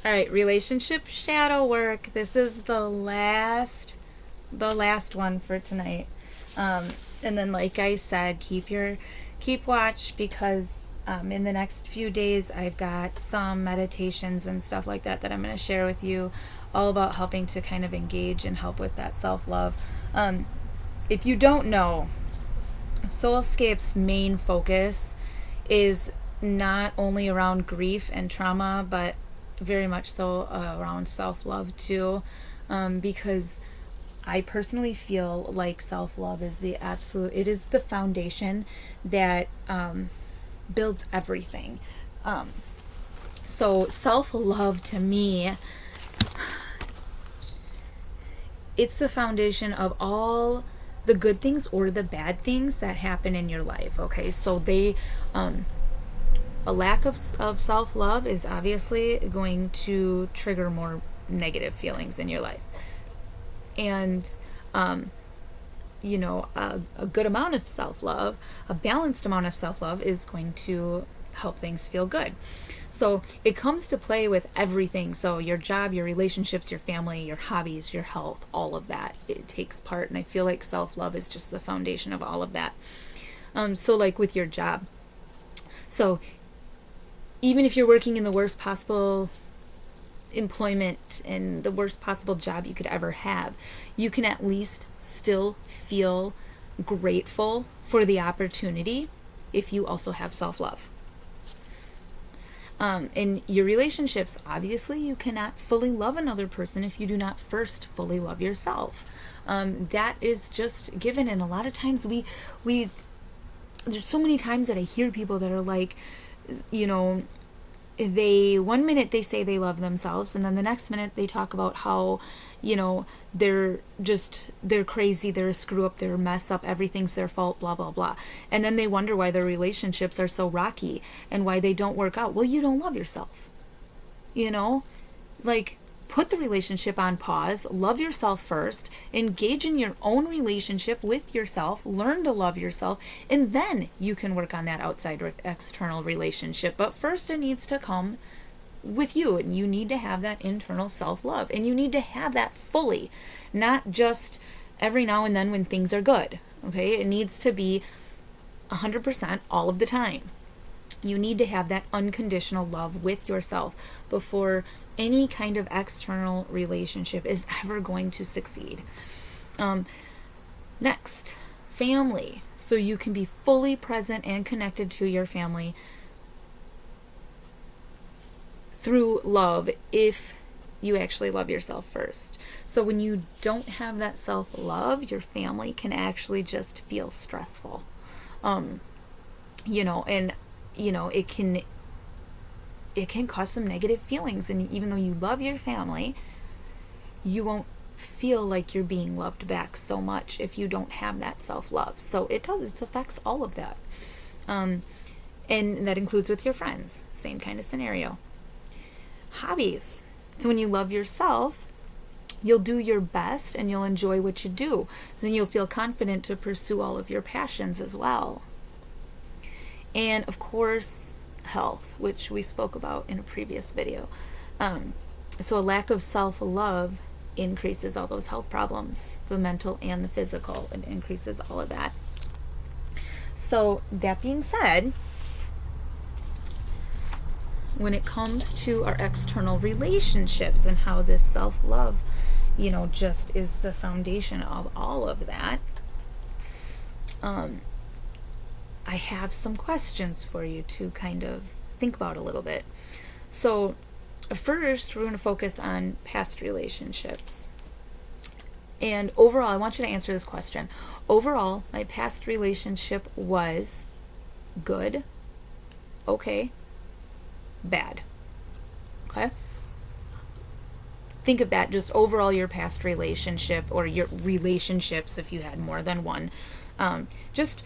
All right, relationship shadow work. This is the last one for tonight. And then, like I said, keep watch, because in the next few days I've got some meditations and stuff like that I'm going to share with you, all about helping to kind of engage and help with that self-love. If you don't know, Soulscape's main focus is not only around grief and trauma, but very much so around self-love too, because I personally feel like self-love is it is the foundation that builds everything. So self-love to me, it's the foundation of all the good things or the bad things that happen in your life. Okay, so a lack of self-love is obviously going to trigger more negative feelings in your life. And a good amount of self-love, a balanced amount of self-love, is going to help things feel good. So it comes to play with everything. So your job, your relationships, your family, your hobbies, your health, all of that, it takes part. And I feel like self-love is just the foundation of all of that. So like with your job, so even if you're working in the worst possible employment and the worst possible job you could ever have, you can at least still feel grateful for the opportunity if you also have self-love. In your relationships, obviously you cannot fully love another person if you do not first fully love yourself. That is just given, and a lot of times we there's so many times that I hear people that are like, they, one minute they say they love themselves, and then the next minute they talk about how, they're crazy, they're a screw up, they're a mess up, everything's their fault, blah, blah, blah. And then they wonder why their relationships are so rocky and why they don't work out. Well, you don't love yourself. Like, put the relationship on pause, love yourself first, engage in your own relationship with yourself, learn to love yourself, and then you can work on that outside external relationship. But first it needs to come with you, and you need to have that internal self-love, and you need to have that fully, not just every now and then when things are good. Okay, it needs to be 100% all of the time. You need to have that unconditional love with yourself before any kind of external relationship is ever going to succeed. Next, family. So you can be fully present and connected to your family through love if you actually love yourself first. So when you don't have that self-love, your family can actually just feel stressful. It can cause some negative feelings, and even though you love your family, you won't feel like you're being loved back so much if you don't have that self-love. So it affects all of that. And that includes with your friends, same kind of scenario. Hobbies. So when you love yourself, you'll do your best and you'll enjoy what you do. So then you'll feel confident to pursue all of your passions as well. And of course, health, which we spoke about in a previous video. So a lack of self-love increases all those health problems, the mental and the physical. It increases all of that. So that being said, when it comes to our external relationships and how this self-love, just is the foundation of all of that, I have some questions for you to kind of think about a little bit. So first, we're going to focus on past relationships. And overall, I want you to answer this question. Overall, my past relationship was good, okay, bad. Okay? Think of that, just overall your past relationship, or your relationships if you had more than one. Just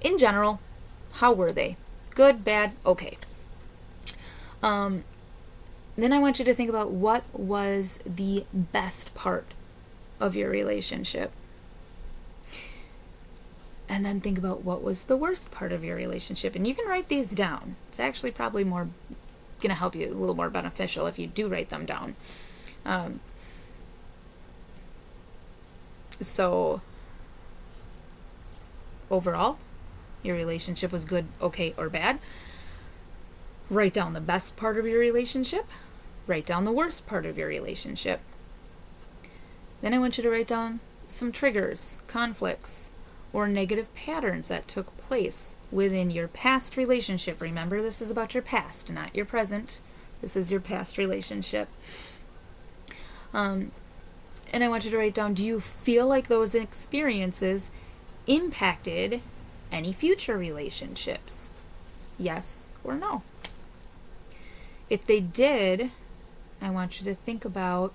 in general, how were they? Good, bad, okay. Then I want you to think about what was the best part of your relationship. And then think about what was the worst part of your relationship. And you can write these down. It's actually probably more going to help you a little more beneficial if you do write them down. So overall, your relationship was good, okay, or bad. Write down the best part of your relationship. Write down the worst part of your relationship. Then I want you to write down some triggers, conflicts, or negative patterns that took place within your past relationship. Remember, this is about your past, not your present. This is your past relationship. And I want you to write down, do you feel like those experiences impacted any future relationships? Yes or no? If they did, I want you to think about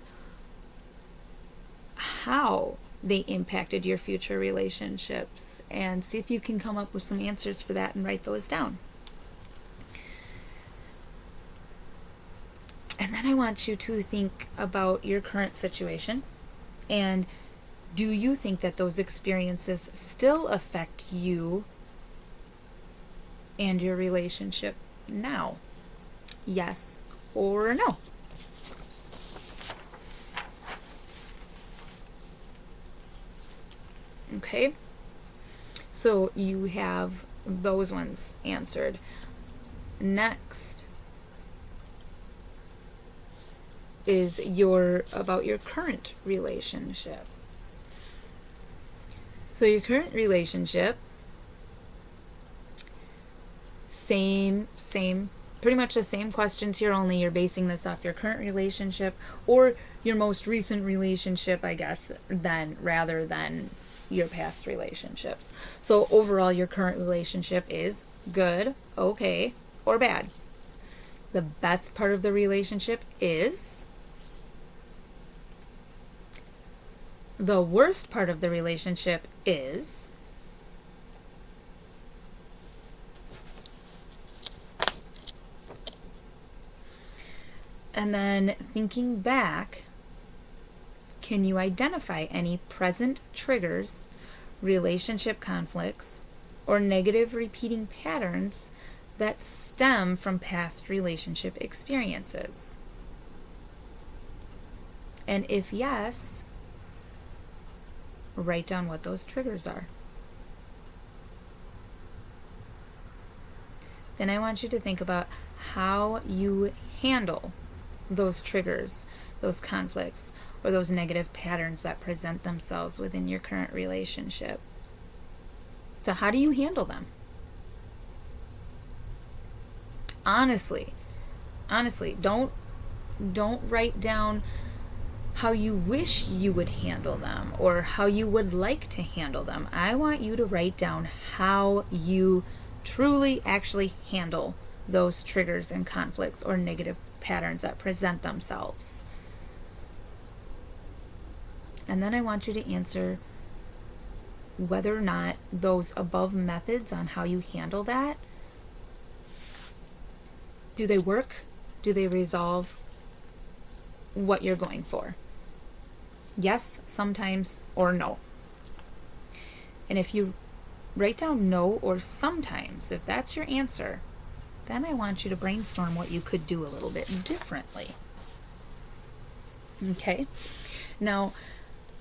how they impacted your future relationships and see if you can come up with some answers for that and write those down. And then I want you to think about your current situation, and do you think that those experiences still affect you and your relationship now? Yes or no? Okay, so you have those ones answered. Next is about your current relationship. So your current relationship, same, pretty much the same questions here, only you're basing this off your current relationship or your most recent relationship, I guess, then rather than your past relationships. So overall, your current relationship is good, okay, or bad. The best part of the relationship is. The worst part of the relationship is. And then thinking back, can you identify any present triggers, relationship conflicts, or negative repeating patterns that stem from past relationship experiences? And if yes, write down what those triggers are. Then I want you to think about how you handle those triggers, those conflicts, or those negative patterns that present themselves within your current relationship. So how do you handle them? Honestly, don't write down how you wish you would handle them or how you would like to handle them. I want you to write down how you truly actually handle those triggers and conflicts or negative patterns that present themselves. And then I want you to answer whether or not those above methods on how you handle that, do they work? Do they resolve what you're going for? Yes, sometimes, or no. And if you write down no or sometimes, if that's your answer, then I want you to brainstorm what you could do a little bit differently. Okay? Now,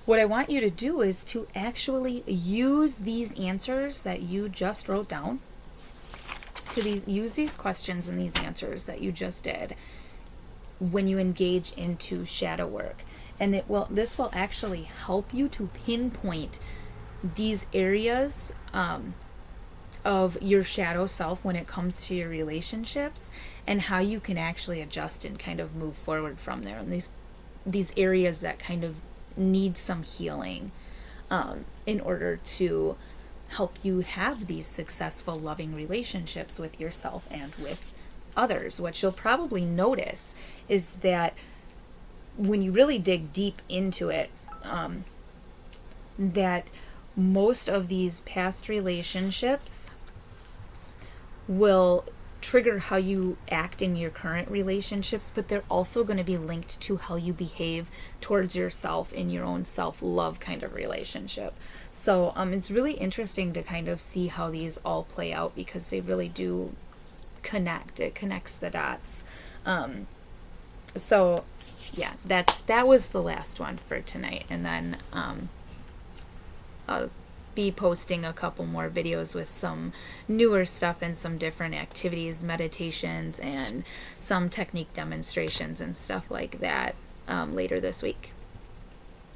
what I want you to do is to actually use these answers that you just wrote down, use these questions and these answers that you just did when you engage into shadow work. And this will actually help you to pinpoint these areas of your shadow self when it comes to your relationships and how you can actually adjust and kind of move forward from there. And these areas that kind of need some healing in order to help you have these successful, loving relationships with yourself and with others. What you'll probably notice is that when you really dig deep into it, that most of these past relationships will trigger how you act in your current relationships, but they're also going to be linked to how you behave towards yourself in your own self-love kind of relationship. So it's really interesting to kind of see how these all play out because they really do connect. It connects the dots. So yeah, that was the last one for tonight, and then I'll be posting a couple more videos with some newer stuff and some different activities, meditations, and some technique demonstrations and stuff like that later this week.